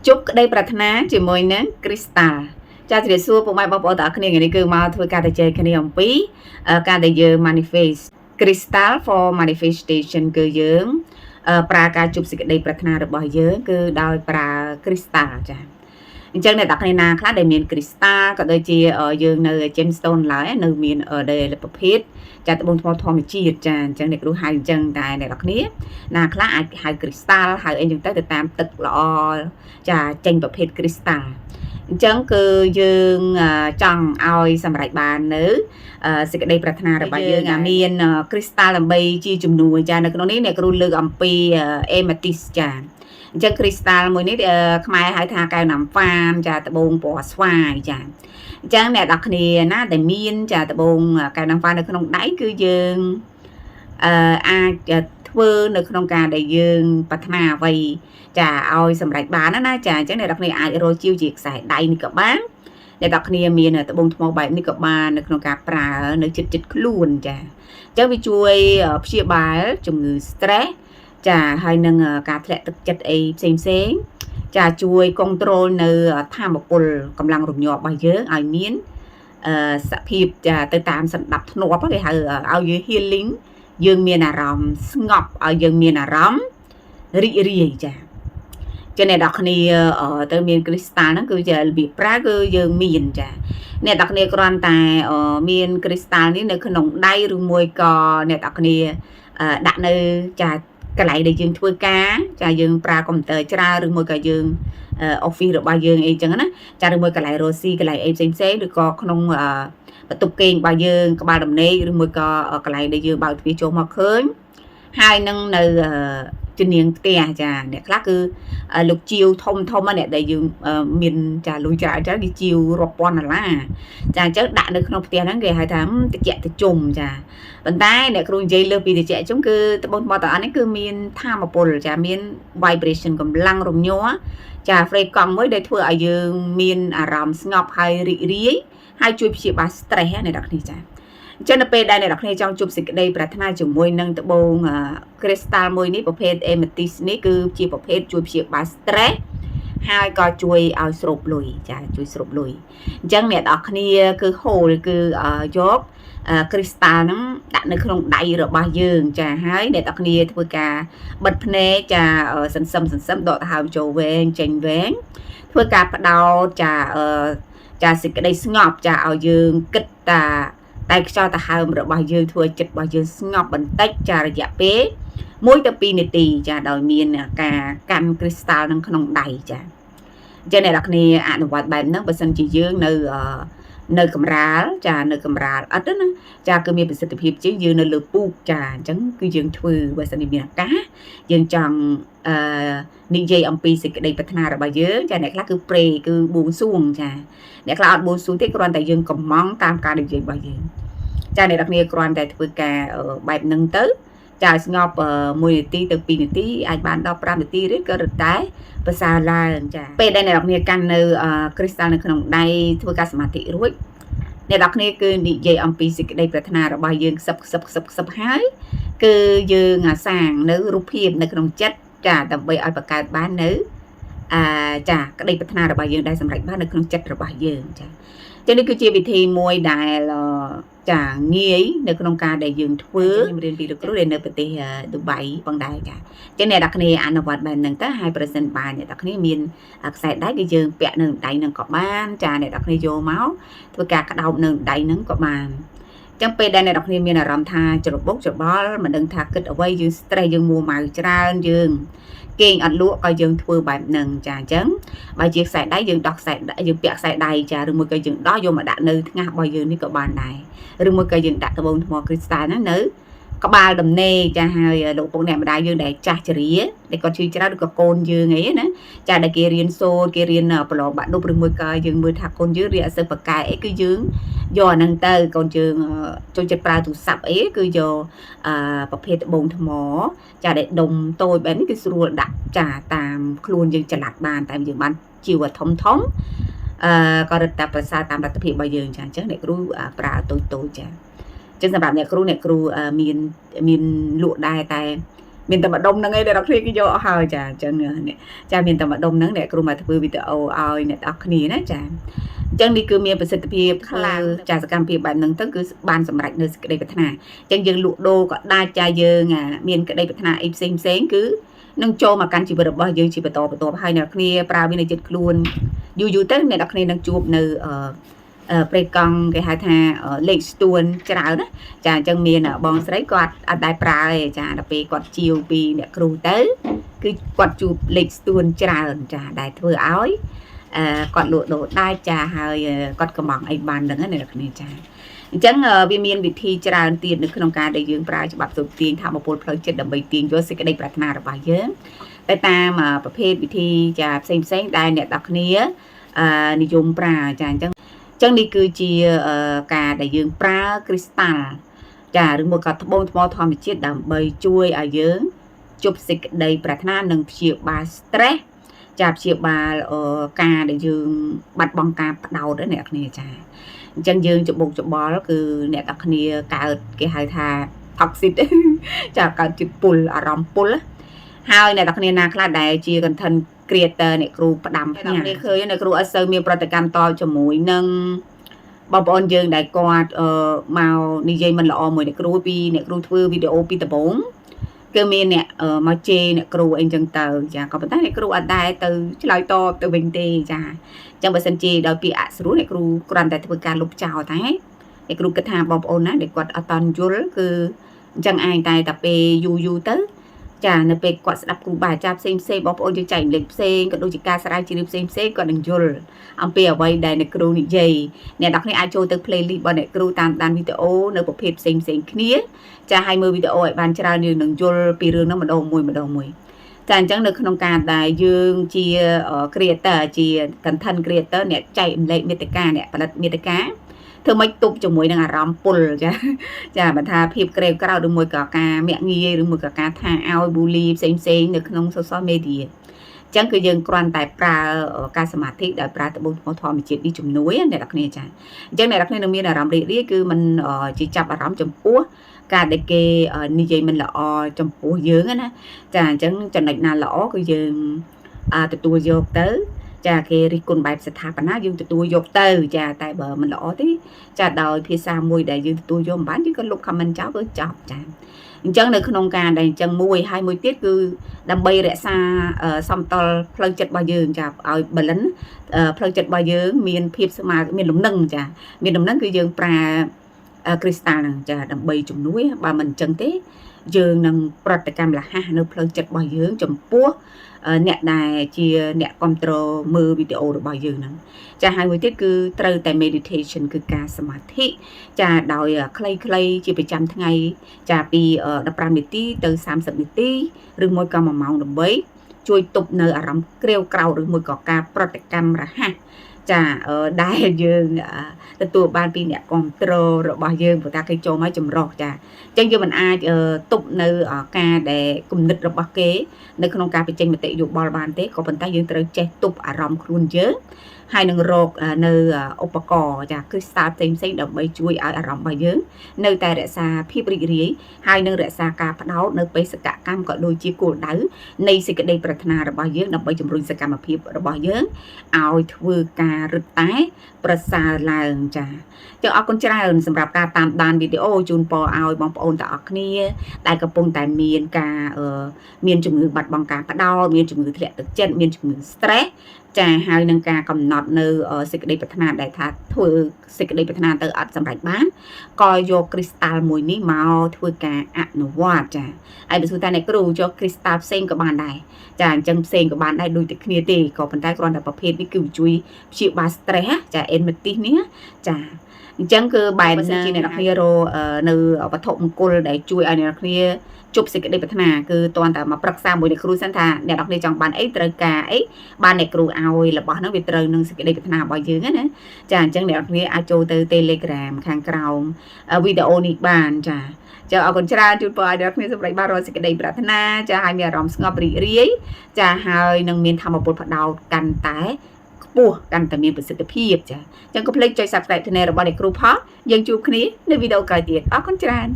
ជប់ក្តីប្រាថ្នាជាមួយនឹងគ្រីស្តាល់ចាជម្រាបសួរពុកម៉ែបងប្អូនទាំងអស់គ្នាថ្ងៃនេះគឺមកធ្វើការទៅជែកគ្នាអំពីការដែលយើង manifest crystal for manifestation គឺយើងប្រើការជប់សេចក្តីប្រាថ្នារបស់យើងគឺដោយប្រើ crystal ចាអញ្ចឹងអ្នកទាំងគ្នាណាខ្លះដែលមាន crystal ក៏ដូចជាយើងនៅ gemstone ឡើយនៅមានដែលប្រភេទចាត្បូងថ្មធម្មជាតិចាអញ្ចឹងអ្នកគ្រូហៅអញ្ចឹងតែអ្នកទាំងគ្នាណាខ្លះអាចហៅ crystal ហៅអីអញ្ចឹងទៅតាមទឹកល្អចាចេញប្រភេទ crystal អញ្ចឹងគឺយើងចង់ឲ្យសម្រេចបាននៅសេចក្តីប្រាថ្នារបស់យើងមាន crystal ដើម្បីជាជំនួយចានៅក្នុងនេះអ្នកគ្រូលើកអំពី amethyst ចាអញ្ចឹង crystal មួយនេះខ្មែរហៅថាកែវណាំហ្វាមចាត្បូងពណ៌ស្វាយចាអញ្ចឹងអ្នកនរគ្នាណាដែលមានចាត្បូងកែវណាំហ្វាមនៅក្នុងដៃគឺយើងអាចធ្វើនៅក្នុងការដែលយើងប្រាថ្នាអ្វីចាឲ្យសម្រេចបានណាចាអញ្ចឹងអ្នកនរគ្នាអាចរកជាវជាខ្សែដៃនេះក៏បានអ្នកនរគ្នាមានត្បូងថ្មបែបនេះក៏បាននៅក្នុងការប្រើនៅចិត្តខ្លួនចាអញ្ចឹងវាជួយព្យាបាលជំងឺ stress ចាហើយនឹងការធ្លាក់ទឹកចិត្តអីផ្សេងចាជួយcontrol នៅធម៌ពលកម្លាំងរំញ័ររបស់យើងឲ្យមានសភាពចាទៅតាមសន្តាប់ធ្នាប់គេហៅឲ្យយើង healing យើងមានអារម្មណ៍ស្ងប់ឲ្យយើងមានអារម្មណ៍រីករាយចាចឹងអ្នកនរគ្នាទៅមាន crystal ហ្នឹងគឺជារបៀបប្រើគឺយើងមានចាអ្នកនរគ្នាគ្រាន់តែមាន crystal នេះនៅក្នុងដៃឬមួយក៏អ្នកនរគ្នាដាក់នៅចាកន្លែងដែលយើងធ្វើការចាយើងប្រើកុំព្យូទ័រច្រើនឬមួយក៏យើង office របស់យើងអីចឹងណាចាឬមួយកន្លែងរស់ស៊ីកន្លែងអីផ្សេងឬក៏ក្នុងបន្ទប់គេងរបស់យើងក្បាលដំណេកឬមួយក៏កន្លែងដែលយើងបើកទ្វារចូលមកឃើញហើយនឹងនៅជំនាញផ្ទះចាអ្នកខ្លះគឺលោកជាវធំអ្នកដែលយើងមានចាលុយច្រើនគេជាវរាប់ពាន់ដុល្លារចាអញ្ចឹងដាក់នៅក្នុងផ្ទះហ្នឹងគេហៅថាតិចតិជុំចាប៉ុន្តែអ្នកគ្រូនិយាយលើពីតិចជុំគឺត្បូងថ្មទាំងអស់នេះគឺមានធម៌ពលចាមាន vibration កម្លាំងរំញ័រចា frequency មួយដែលធ្វើឲ្យយើងមានអារម្មណ៍ស្ងប់ហើយរីករាយហើយជួយព្យាបាល stress អ្នកនរគ្នាចាអញ្ចឹងនៅពេលដែលអ្នកនរគ្នាចង់ជួបសេចក្តីប្រាថ្នាជាមួយនឹងត្បូង crystal មួយនេះប្រភេទ amethyst នេះគឺជាប្រភេទជួយព្យាបាល stress ហើយក៏ជួយឲ្យស្រូបលុយចាជួយស្រូបលុយអញ្ចឹងអ្នកនរគ្នាគឺ hold គឺយក crystal ហ្នឹងដាក់នៅក្នុងដៃរបស់យើងចាហើយអ្នកនរគ្នាធ្វើការបិទភ្នែកចាសន្សឹមដកដង្ហើមចូលវែងចេញវែងធ្វើការបដោតចាសេចក្តីស្ងប់ចាឲ្យយើងគិតតែខ្យល់ដង្ហើមរបស់យើងធ្វើចិត្តរបស់យើងស្ងប់បន្តិចចារយៈពេល1ទៅ2នាទីចាដោយមានការកាន់ crystal នៅក្នុងដៃចាអញ្ចឹងអ្នកនរគ្នាអនុវត្តបែបហ្នឹងបើសិនជាយើងនៅកម្រាលចានៅកម្រាលអត់ណាចាគឺមានប្រសិទ្ធភាពជាងយើងនៅលើពូកចាអញ្ចឹងគឺយើងធ្វើបើសិនជាមានឱកាសយើងចង់និយាយអំពីសេចក្តីប្រាថ្នារបស់យើងចាអ្នកខ្លះគឺព្រេគឺបួងសួងចាអ្នកខ្លះអត់បួងសួងទេគ្រាន់តែយើងកំងតាមការនិយាយរបស់យើងចាអ្នកនរគ្នាគ្រាន់តែធ្វើការបែបហ្នឹងទៅចាស្ងប់1នាទីទៅ2នាទីអាចបានដល់5នាទីឬក៏រត់តែប្រសើរឡើងចាពេលដែលអ្នកនរគ្នាកាន់នៅ crystal នៅក្នុងដៃធ្វើការសមាធិរួចអ្នកនរគ្នាគឺនិយាយអំពីសេចក្តីប្រាថ្នារបស់យើងខ្សឹបហើយគឺយើងសាងនៅរូបភាពនៅក្នុងចិត្តចាដើម្បីឲ្យបង្កើតបាននៅចាក្តីប្រាថ្នារបស់យើងដែលសម្រេចបាននៅក្នុងចិត្តរបស់យើងចាចឹងនេះគឺជាវិធីមួយដែលចាងាយនៅក្នុងការដែលយើងធ្វើខ្ញុំរៀនពីលោកគ្រូដែលនៅប្រទេសឌូបៃផងដែរចាចឹងអ្នកនរគ្នាអនុវត្តបែបហ្នឹងទៅហើយប្រសិនបើអ្នកនរគ្នាមានខ្សែដៃគឺយើងពាក់នៅដៃហ្នឹងក៏បានចាអ្នកនរគ្នាយកមកធ្វើការក្តោបនៅដៃហ្នឹងក៏បានចឹងពេលដែលអ្នកនរគ្នាមានអារម្មណ៍ថាច្របូកច្របល់មិនដឹងថាគិតអ្វីយើង stress យើងមួម៉ៅច្រើនយើងគេងអត់លក់ក៏យើងធ្វើបែបហ្នឹងចាអញ្ចឹងបើជាខ្សែដៃយើងដោះខ្សែយើងពាក់ខ្សែដៃចាឬមួយក៏យើងដោះយកមកដាក់នៅថ្ងាសរបស់យើងនេះក៏បានដែរឬមួយក៏យើងដាក់ត្បូងថ្ម crystal ហ្នឹងនៅក្បាលដំណេកចាហើយលោកពុកអ្នកម្ដាយយើងដែលចាស់ជរាដែលគាត់ជួយច្រើនឬក៏កូនយើងអីណាចាដែលគេរៀនសូត្រគេរៀនប្រឡងបាក់ឌុបឬមួយក៏យើងមើលថាកូនយើងរៀនអត់សូវប្រកែអីគឺយើងយកអាហ្នឹងទៅកូនយើងចូលចិត្តប្រើទូរស័ព្ទអីគឺយកប្រភេទត្បូងថ្មចាដែលដុំតូចបែបនេះគឺស្រួលដាក់ចាតាមខ្លួនយើងចល័តបានតែយើងបានជីវធំក៏រត់តែប្រសើរតាមលទ្ធភាពរបស់យើងចាអញ្ចឹងអ្នកគ្រូប្រើតូចចាចឹងសម្រាប់អ្នកគ្រូមានលក់ដែរតែ មានតែម្ដុំហ្នឹងឯងអ្នកនរគ្នាគេយកអស់ហើយចាអញ្ចឹងនេះចាមានតែម្ដុំហ្នឹងអ្នកគ្រូមកធ្វើវីដេអូឲ្យអ្នកនរគ្នាណាចាអញ្ចឹងនេះគឺមានប្រសិទ្ធភាពខ្លាំងចាសកម្មភាពបែបហ្នឹងទៅគឺបានសម្រេចនៅសេចក្តីប្រាថ្នាអញ្ចឹងយើងលក់ដូរក៏ដាច់ចាយើងមានក្តីប្រាថ្នាអីផ្សេងគឺនឹងចូលមកកាន់ជីវិតរបស់យើងជាបន្តហើយអ្នកគ្នាប្រើវានៅចិត្តខ្លួនយូរទៅអ្នកនរគ្នានឹងជួបនៅព្រៃកង់គេហៅថាលេខស្ទួនច្រើនណាចាអញ្ចឹងមានបងស្រីគាត់អត់ដែរប្រើទេចាដល់ពេលគាត់ជាវពីអ្នកគ្រូទៅគឺគាត់ជួបលេខស្ទួនច្រើនចាដែលធ្វើឲ្យគាត់លក់ដូរដែរចាហើយគាត់កំងអីបានហ្នឹងណាអ្នកគ្នាចាអញ្ចឹងវាមានវិធីច្រើនទៀតនៅក្នុងការដែលយើងប្រើច្បាប់សុទាញធម្មពលផ្លូវចិត្តដើម្បីទាញយកសេចក្តីប្រាថ្នារបស់យើងតែតាមប្រភេទវិធីចាផ្សេងដែលអ្នកនរគ្នានិយមប្រើចាអញ្ចឹងនេះគឺជាការដែលយើងប្រើគ្រីស្តាល់ចាឬមួយក៏ត្បូងថ្មធម្មជាតិដើម្បីជួយឲ្យយើងជប់សេចក្តីប្រាថ្នានិងព្យាបាល stress ចាព្យាបាលការដែលយើងបាត់បង់ការផ្ដោតអ្នកគ្នាចាអញ្ចឹងយើងច្បុកច្បល់គឺអ្នកនរគ្នាកើតគេហៅថា toxic ចាកើតជាពុលអារម្មណ៍ពុលហើយអ្នកនរគ្នាណាខ្លះដែលជា content creator អ្នកគ្រូផ្ដាំផ្ញើអ្នកឃើញអ្នកគ្រូអត់សូវមានប្រតិកម្មតជាមួយនឹងបងប្អូនយើងដែលគាត់មកនិយាយមិនល្អមួយអ្នកគ្រូពីអ្នកគ្រូធ្វើវីដេអូពីដំបូងគឺមានអ្នកមកជេរអ្នកគ្រូអីចឹងទៅចាក៏ប៉ុន្តែអ្នកគ្រូអត់ដែរទៅឆ្លើយតបទៅវិញទេចាអញ្ចឹងបើសិនជាដោយពាក្យអសុរអ្នកគ្រូគ្រាន់តែធ្វើការលុបចោលតែអ្នកគ្រូគិតថាបងប្អូនណាដែលគាត់អត់តន់យល់គឺអញ្ចឹងឯងតែពេលយូរទៅចានៅពេលគាត់ស្ដាប់គ្រូបាអាចារ្យផ្សេងបងប្អូនយើងចែកលេខផ្សេងក៏ដូចជាការស្រាវជ្រាវផ្សេងគាត់នឹងយល់អំពីអ្វីដែលអ្នកគ្រូនិយាយអ្នកនរគ្នាអាចចូលទៅ playlist របស់អ្នកគ្រូតាមដានវីដេអូនៅប្រភេទផ្សេងគ្នាចាឲ្យមើលវីដេអូឲ្យបានច្រើនយើងនឹងយល់ពីរឿងហ្នឹងម្ដងមួយចាអញ្ចឹងនៅក្នុងការដែលយើងជា creator ជា content creator អ្នកចែកលេខមេតិកាអ្នកផលិតមេតិកាធ្វើម៉េចទប់ជាមួយនឹងអារម្មណ៍ពុលចាបើថាភាពក្រេវក្រោធឬមួយក៏ការមាក់ងាយឬមួយក៏ការថាឲ្យ bully ផ្សេងនៅក្នុង social media អញ្ចឹងគឺយើងគ្រាន់តែប្រើការសមាធិដោយប្រើត្បូងថ្មធម្មជាតិនេះជំនួយអ្នកនរគ្នាចាអញ្ចឹងអ្នកនរគ្នានឹងមានអារម្មណ៍រីករាយគឺมันជាចាប់អារម្មណ៍ចំពោះការដែលគេនិយាយមិនល្អចំពោះយើងណាចាអញ្ចឹងចំណុចណាល្អគឺយើងទទួលយកទៅចាគេរិះគន់បែបស្ថាបនាយើងទទួលយកទៅចាតែបើមិនល្អទេចាដោយភាសាមួយដែលយើងទទួលយកមិនបានយើងក៏លុប comment ចោលគឺចប់ចាអញ្ចឹងនៅក្នុងការដែលអញ្ចឹងមួយទៀតគឺដើម្បីរក្សាសម្តុល្យផ្លូវចិត្តរបស់យើងចាឲ្យ balance ផ្លូវចិត្តរបស់យើងមានភាពស្មើមានលំនឹងចាមានលំនឹងគឺយើងប្រើគ្រីស្តាល់ហ្នឹងចាដើម្បីជំនួយបើមិនអញ្ចឹងទេយើងនឹងប្រតិកម្មលះនៅផ្លូវចិត្តរបស់យើងចំពោះអ្នកដែលជាអ្នកគ្រប់គ្រងមើលវីដេអូរបស់យើងហ្នឹងចាហើយមួយទៀតគឺត្រូវតែ meditation គឺការសមាធិចាដោយខ្លីជាប្រចាំថ្ងៃចាពី15នាទីទៅ30នាទីឬមួយក៏1ម៉ោងដើម្បីជួយទប់នៅអារម្មណ៍ក្រេវក្រោធឬមួយក៏ការប្រតិកម្មរហ័សចាដែលយើងទទួលបានពីអ្នកគ្រប់គ្រងរបស់យើងព្រោះថាគេចូលមកចម្រោះចាអញ្ចឹងយើងមិនអាចទប់នៅការដែលគំនិតរបស់គេនៅក្នុងការបញ្ចេញមតិយោបល់បានទេក៏ប៉ុន្តែយើងត្រូវចេះទប់អារម្មណ៍ខ្លួនយើងហើយនឹងរកនៅឧបករណ៍ចាគ្រីស្តាល់ផ្សេងដើម្បីជួយឲ្យអារម្មណ៍របស់យើងនៅតែរក្សាភាពរីករាយហើយនឹងរក្សាការផ្ដោតនៅបេសកកម្មក៏ដូចជាគោលដៅនៃសេចក្តីប្រាថ្នារបស់យើងដើម្បីជំរុញសកម្មភាពរបស់យើងឲ្យធ្វើការរឹតតែប្រសើរឡើងចាចឹងអរគុណច្រើនសម្រាប់ការតាមដានវីដេអូជូនពរឲ្យបងប្អូនទាំងអស់គ្នាដែលកំពុងតែមានការមានជំងឺបាត់បង់ការផ្ដោតមានជំងឺធ្លាក់ទឹកចិត្តមានជំងឺ stress ចាហើយនឹងការកំណត់នៅសេចក្តីប្រាថ្នាដែលថាធ្វើសេចក្តីប្រាថ្នាទៅអត់សម្រេចបានក៏យកគ្រីស្តាល់មួយនេះមកធ្វើការអនុវត្តចាហើយបើថាអ្នកគ្រូយកគ្រីស្តាល់ផ្សេងក៏បានដែរចាអញ្ចឹងផ្សេងក៏បានដែរដូចតែគ្នាទេក៏ប៉ុន្តែគ្រាន់តែប្រភេទនេះគឺជួយព្យាបាល stress ចា enmity នេះចាអញ្ចឹងគឺបែបជាអ្នកនរគ្នារនៅវត្ថុមង្គលដែលជួយឲ្យអ្នកនរគ្នាជប់សេចក្តីប្រាថ្នាគឺតន់តែមកប្រឹក្សាមួយអ្នកគ្រូសិនថាអ្នកនរគ្នាចង់បានអីត្រូវការអីបានអ្នកគ្រូឲ្យរបស់ហ្នឹងវាត្រូវនឹងសេចក្តីប្រាថ្នារបស់យើងណាចាអញ្ចឹងអ្នកនរគ្នាអាចចូលទៅ Telegram ខាងក្រោមវីដេអូនេះបានចាចាអរគុណច្រើនជូនពរឲ្យអ្នកគ្នាសម្រេចបានរាល់សេចក្តីប្រាថ្នាចាឲ្យមានអារម្មណ៍ស្ងប់រីករាយចាហើយនឹងមានធម៌ពលផ្ដោតកាន់តែខ្ពស់កាន់តែមានប្រសិទ្ធភាពចាអញ្ចឹងកុំភ្លេចចុច Subscribe Channel របស់អ្នកគ្រូផងយើងជួបគ្នានៅវីដេអូក្រោយទៀតអរគុណច្រើន